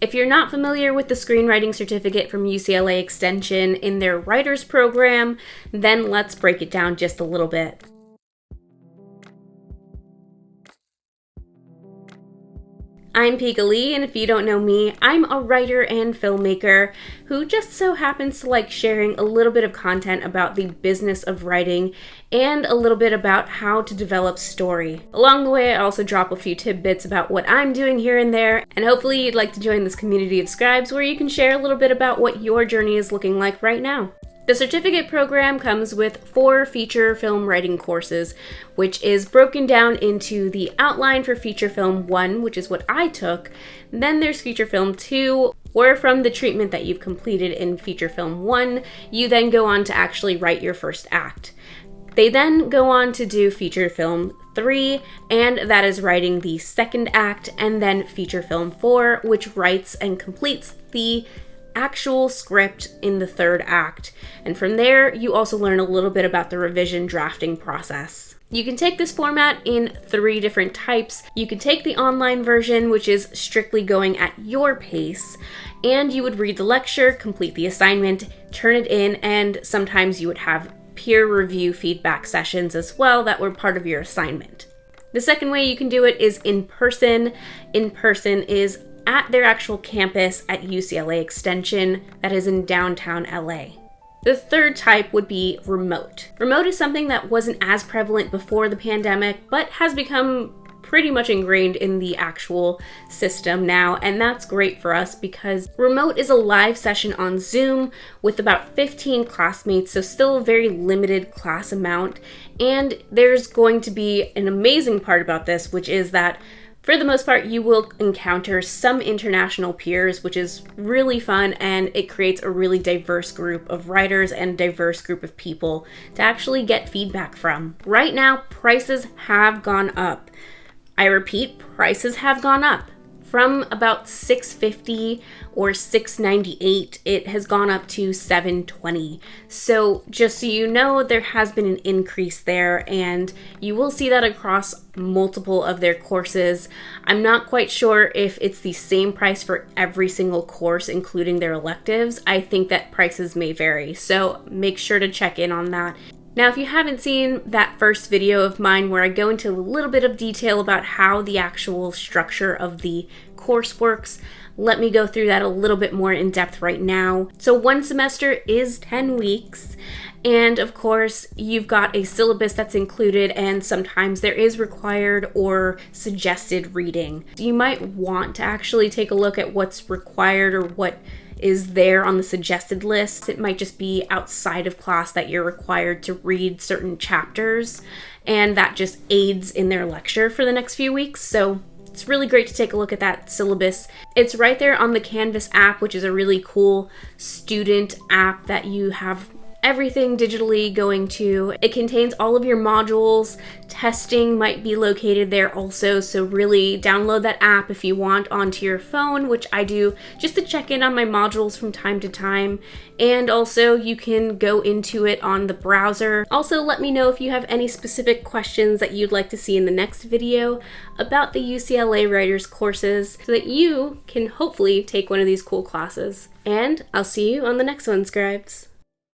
If you're not familiar with the screenwriting certificate from UCLA Extension in their writers program, then let's break it down just a little bit. I'm Pika Lee, and if you don't know me, I'm a writer and filmmaker who just so happens to like sharing a little bit of content about the business of writing and a little bit about how to develop story. Along the way, I also drop a few tidbits about what I'm doing here and there, and hopefully you'd like to join this community of scribes where you can share a little bit about what your journey is looking like right now. The certificate program comes with 4 feature film writing courses, which is broken down into the outline for Feature Film 1, which is what I took. Then there's Feature Film 2, where from the treatment that you've completed in Feature Film 1, you then go on to actually write your first act. They then go on to do Feature Film 3, and that is writing the second act, and then Feature Film 4, which writes and completes the actual script in the third act. And from there, you also learn a little bit about the revision drafting process. You can take this format in 3 different types. You can take the online version, which is strictly going at your pace, and you would read the lecture, complete the assignment, turn it in, and sometimes you would have peer review feedback sessions as well that were part of your assignment. The second way you can do it is in person. In person is at their actual campus at UCLA Extension that is in downtown LA. The third type would be remote. Remote is something that wasn't as prevalent before the pandemic, but has become pretty much ingrained in the actual system now, and that's great for us because remote is a live session on Zoom with about 15 classmates, so still a very limited class amount. And there's going to be an amazing part about this, which is that for the most part, you will encounter some international peers, which is really fun, and it creates a really diverse group of writers and a diverse group of people to actually get feedback from. Right now, prices have gone up. I repeat, prices have gone up. From about $650 or $698, it has gone up to $720. So just so you know, there has been an increase there, and you will see that across multiple of their courses. I'm not quite sure if it's the same price for every single course, including their electives. I think that prices may vary, so make sure to check in on that. Now, if you haven't seen that first video of mine where I go into a little bit of detail about how the actual structure of the course works, let me go through that a little bit more in depth right now. So one semester is 10 weeks, and of course, you've got a syllabus that's included, and sometimes there is required or suggested reading. You might want to actually take a look at what's required or what is there on the suggested list. It might just be outside of class that you're required to read certain chapters, and that just aids in their lecture for the next few weeks. So it's really great to take a look at that syllabus. It's right there on the Canvas app, which is a really cool student app that you have everything digitally going to. It contains all of your modules. Testing might be located there also, so really download that app if you want onto your phone, which I do just to check in on my modules from time to time. And also you can go into it on the browser. Also, let me know if you have any specific questions that you'd like to see in the next video about the UCLA Writers courses so that you can hopefully take one of these cool classes. And I'll see you on the next one, Scribes.